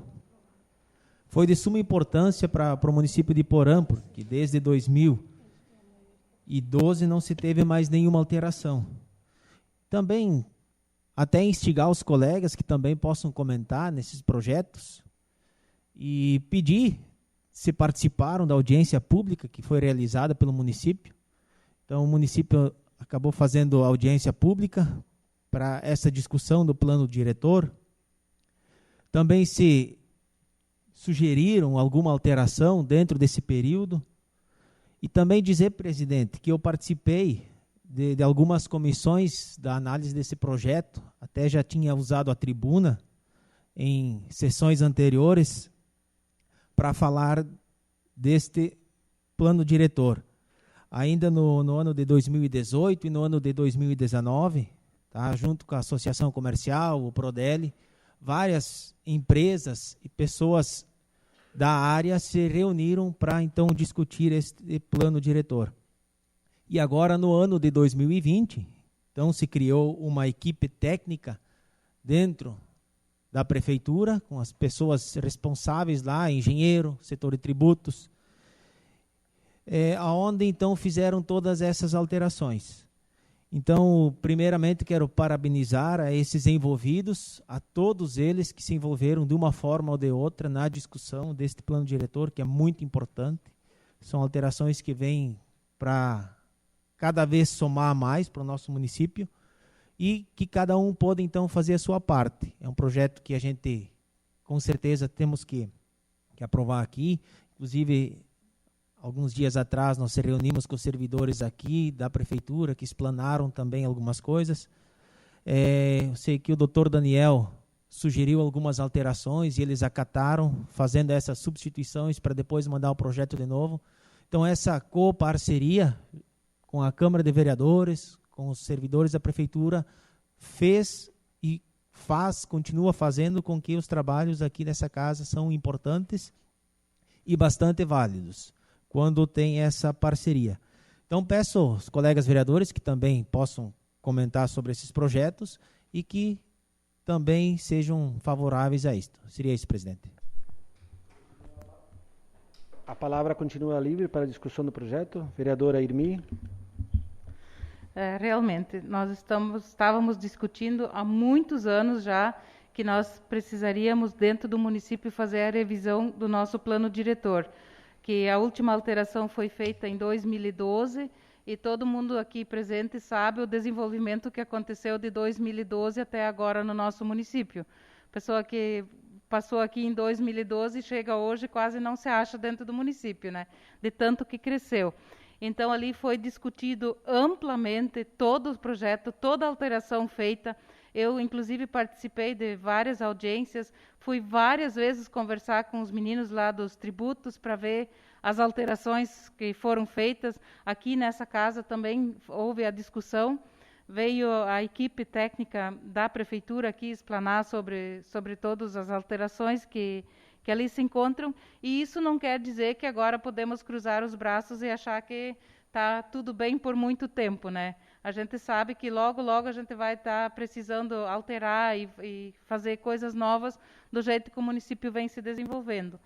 foi de suma importância para o município de Porã, porque desde 2012 não se teve mais nenhuma alteração. Também até instigar os colegas que também possam comentar nesses projetos e pedir se participaram da audiência pública que foi realizada pelo município. Então, o município acabou fazendo audiência pública para essa discussão do plano diretor. Também se sugeriram alguma alteração dentro desse período. E também dizer, presidente, que eu participei de algumas comissões da análise desse projeto, até já tinha usado a tribuna em sessões anteriores para falar deste plano diretor. Ainda no ano de 2018 e no ano de 2019, tá, junto com a Associação Comercial, o Prodeli, várias empresas e pessoas da área se reuniram para então discutir este plano diretor. E agora, no ano de 2020, então se criou uma equipe técnica dentro da prefeitura, com as pessoas responsáveis lá, engenheiro, setor de tributos, aonde então fizeram todas essas alterações. Então, primeiramente, quero parabenizar a esses envolvidos, a todos eles que se envolveram de uma forma ou de outra na discussão deste plano diretor, que é muito importante. São alterações que vêm para cada vez somar mais para o nosso município e que cada um pode, então, fazer a sua parte. É um projeto que a gente, com certeza, temos que aprovar aqui. Inclusive, alguns dias atrás, nós se reunimos com os servidores aqui da prefeitura, que explanaram também algumas coisas. Eu sei que o doutor Daniel sugeriu algumas alterações e eles acataram, fazendo essas substituições para depois mandar o projeto de novo. Então, essa coparceria com a Câmara de Vereadores, com os servidores da prefeitura, fez e continua fazendo com que os trabalhos aqui nessa casa são importantes e bastante válidos quando tem essa parceria. Então, peço aos colegas vereadores que também possam comentar sobre esses projetos e que também sejam favoráveis a isto. Seria isso, presidente. A palavra continua livre para a discussão do projeto. Vereadora Irmi. Realmente, nós estávamos discutindo há muitos anos já que nós precisaríamos, dentro do município, fazer a revisão do nosso plano diretor, que a última alteração foi feita em 2012 e todo mundo aqui presente sabe o desenvolvimento que aconteceu de 2012 até agora no nosso município. Pessoa que passou aqui em 2012 e chega hoje quase não se acha dentro do município, né? De tanto que cresceu. Então, ali foi discutido amplamente todo o projeto, toda a alteração feita. Eu, inclusive, participei de várias audiências, fui várias vezes conversar com os meninos lá dos tributos para ver as alterações que foram feitas. Aqui nessa casa também houve a discussão. Veio a equipe técnica da prefeitura aqui explanar sobre todas as alterações que ali se encontram, e isso não quer dizer que agora podemos cruzar os braços e achar que está tudo bem por muito tempo, né? A gente sabe que logo a gente vai estar precisando alterar e fazer coisas novas do jeito que o município vem se desenvolvendo.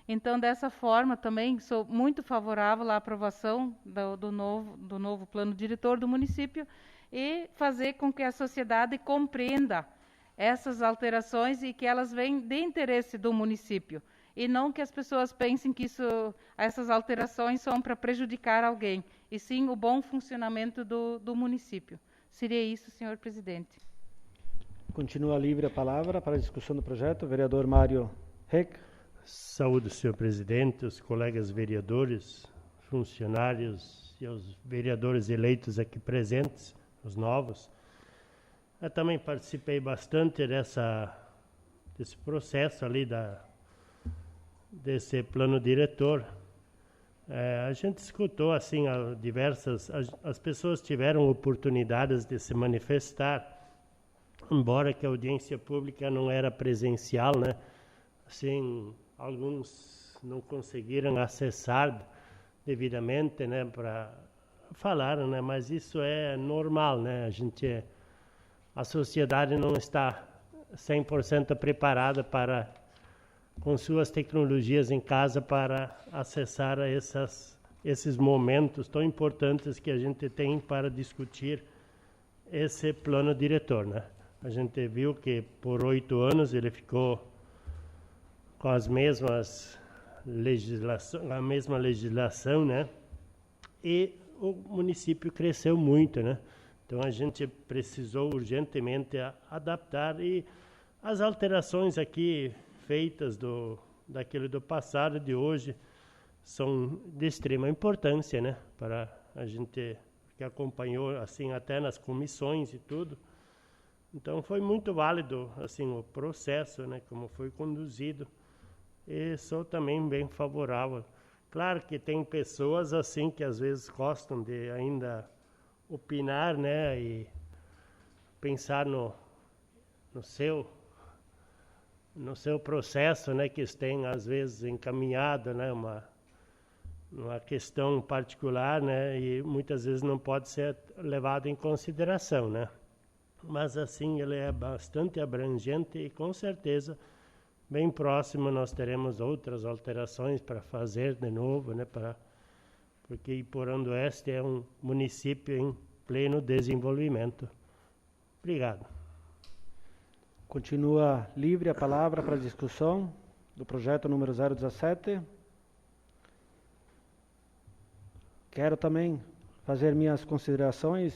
Então, dessa forma, também sou muito favorável à aprovação do novo plano diretor do município e fazer com que a sociedade compreenda essas alterações e que elas vêm de interesse do município. E não que as pessoas pensem que essas alterações são para prejudicar alguém, e sim o bom funcionamento do município. Seria isso, senhor presidente. Continua livre a palavra para a discussão do projeto. Vereador Mário Reck. Saúde, senhor presidente, os colegas vereadores, funcionários e os vereadores eleitos aqui presentes, os novos. Eu também participei bastante desse processo ali desse plano diretor. A gente escutou assim as pessoas tiveram oportunidades de se manifestar, embora que a audiência pública não era presencial, né? Assim, alguns não conseguiram acessar devidamente, né, para falar, né? Mas isso é normal, né? A sociedade não está 100% preparada com suas tecnologias em casa para acessar esses momentos tão importantes que a gente tem para discutir esse plano diretor, né? A gente viu que por 8 anos ele ficou com a mesma legislação, né? E o município cresceu muito, né? Então, a gente precisou urgentemente adaptar, e as alterações aqui feitas daquele do passado, de hoje, são de extrema importância, né? Para a gente que acompanhou, assim, até nas comissões e tudo. Então, foi muito válido, assim, o processo, né? Como foi conduzido. E sou também bem favorável. Claro que tem pessoas, assim, que às vezes gostam de ainda opinar, né, e pensar no seu processo, né, que tem às vezes encaminhado, né, uma questão particular, né, e muitas vezes não pode ser levado em consideração, né. Mas assim ele é bastante abrangente e com certeza bem próximo nós teremos outras alterações para fazer de novo, né, porque Iporã do Oeste é um município em pleno desenvolvimento. Obrigado. Continua livre a palavra para discussão do projeto número 017. Quero também fazer minhas considerações.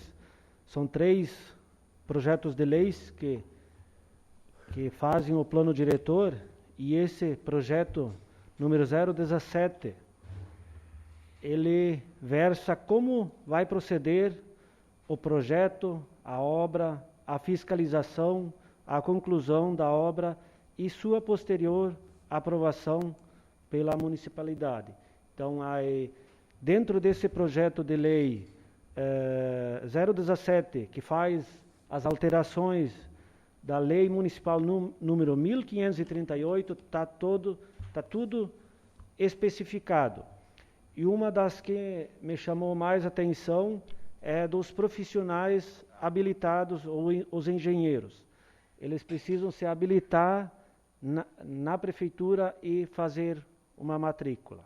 São 3 projetos de leis que fazem o plano diretor, e esse projeto número 017, ele versa como vai proceder o projeto, a obra, a fiscalização, a conclusão da obra e sua posterior aprovação pela municipalidade. Então, dentro desse projeto de lei 017, que faz as alterações da lei municipal número 1538, está tudo especificado. E uma das que me chamou mais atenção é dos profissionais habilitados, ou os engenheiros. Eles precisam se habilitar na prefeitura e fazer uma matrícula.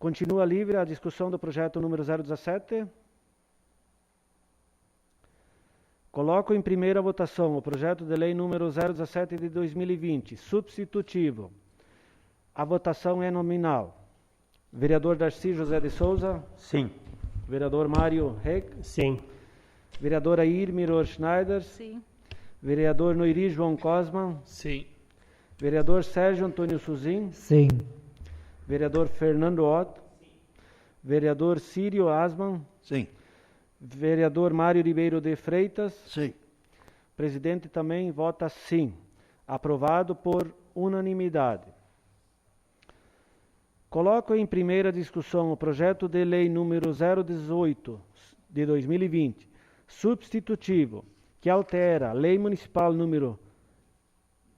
Continua livre a discussão do projeto número 017. Coloco em primeira votação o projeto de lei número 017 de 2020, substitutivo. A votação é nominal. Vereador Darcy José de Souza? Sim. Vereador Mário Reck? Sim. Vereadora Irmir Schneider? Sim. Vereador Noiri João Cosman? Sim. Vereador Sérgio Antônio Suzin? Sim. Vereador Fernando Otto? Vereador Círio Asman? Sim. Vereador Mário Ribeiro de Freitas? Sim. Presidente também vota sim. Aprovado por unanimidade. Coloco em primeira discussão o projeto de lei número 018 de 2020, substitutivo, que altera a lei municipal número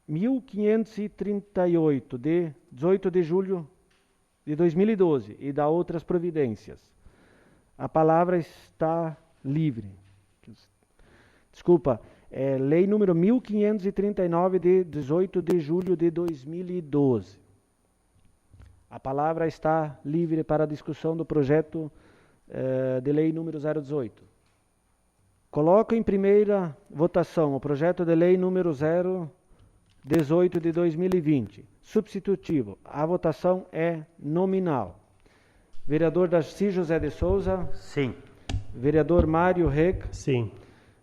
1538 de 18 de julho de 2012 e dá outras providências. A palavra está livre. Desculpa, é lei número 1539 de 18 de julho de 2012. A palavra está livre para a discussão do projeto de lei número 018. Coloco em primeira votação o projeto de lei número 018 de 2020, substitutivo. A votação é nominal. Vereador Darcy José de Souza? Sim. Vereador Mário Reck? Sim.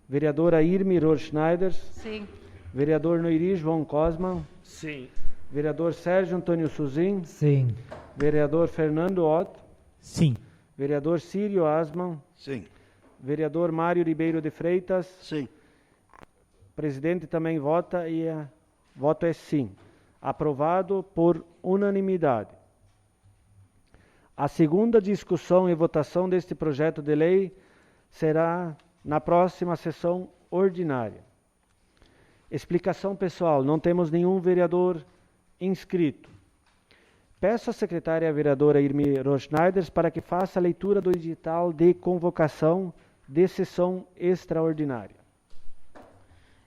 Vereadora Irmir Schneider? Sim. Vereador Noiri João Cosman? Sim. Vereador Sérgio Antônio Suzin? Sim. Vereador Fernando Otto? Sim. Vereador Círio Asman? Sim. Vereador Mário Ribeiro de Freitas? Sim. Presidente também vota e voto é sim. Aprovado por unanimidade. A segunda discussão e votação deste projeto de lei será na próxima sessão ordinária. Explicação pessoal, não temos nenhum vereador inscrito. Peço à secretária vereadora Irmir Schneider para que faça a leitura do edital de convocação de sessão extraordinária.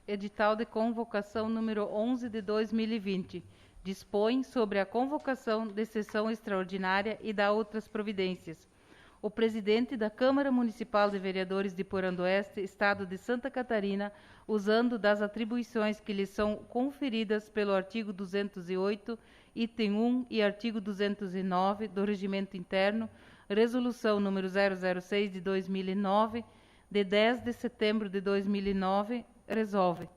Edital de convocação número 11 de 2020. Dispõe sobre a convocação de sessão extraordinária e dá outras providências. O presidente da Câmara Municipal de Vereadores de Iporã do Oeste, Estado de Santa Catarina, usando das atribuições que lhe são conferidas pelo artigo 208, item 1 e artigo 209 do Regimento Interno, Resolução número 006 de 2009, de 10 de setembro de 2009, resolve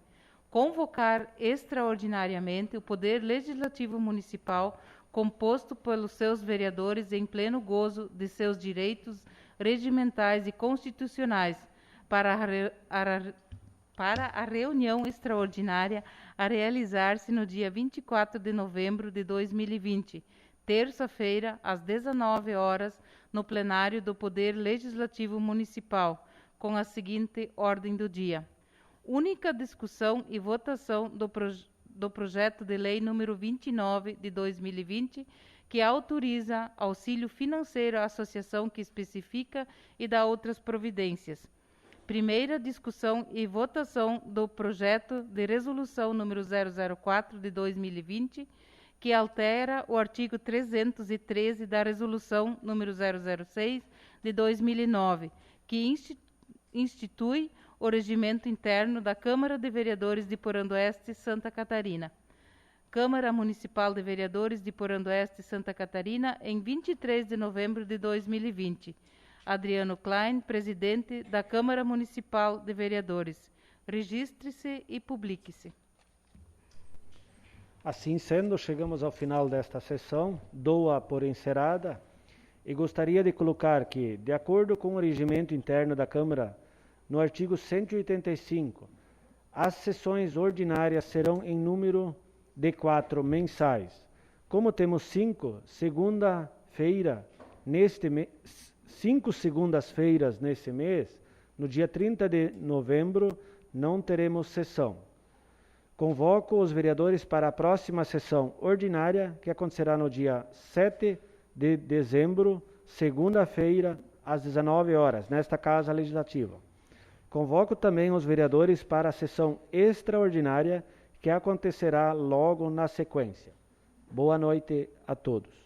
convocar extraordinariamente o Poder Legislativo Municipal, composto pelos seus vereadores em pleno gozo de seus direitos regimentais e constitucionais, para a reunião extraordinária a realizar-se no dia 24 de novembro de 2020, terça-feira, às 19 horas, no plenário do Poder Legislativo Municipal, com a seguinte ordem do dia. única discussão e votação do projeto de lei número 29 de 2020, que autoriza auxílio financeiro à associação que especifica e dá outras providências. Primeira discussão e votação do projeto de resolução número 004 de 2020, que altera o artigo 313 da resolução número 006 de 2009, que institui o regimento interno da Câmara de Vereadores de Porandoeste, Santa Catarina. Câmara Municipal de Vereadores de Porandoeste, Santa Catarina, em 23 de novembro de 2020. Adriano Klein, presidente da Câmara Municipal de Vereadores. Registre-se e publique-se. Assim sendo, chegamos ao final desta sessão, dou-a por encerrada e gostaria de colocar que, de acordo com o regimento interno da Câmara, no artigo 185, as sessões ordinárias serão em número de 4 mensais. Como temos 5 segundas-feiras nesse mês, no dia 30 de novembro não teremos sessão. Convoco os vereadores para a próxima sessão ordinária, que acontecerá no dia 7 de dezembro, segunda-feira, às 19 horas, nesta Casa Legislativa. Convoco também os vereadores para a sessão extraordinária, que acontecerá logo na sequência. Boa noite a todos.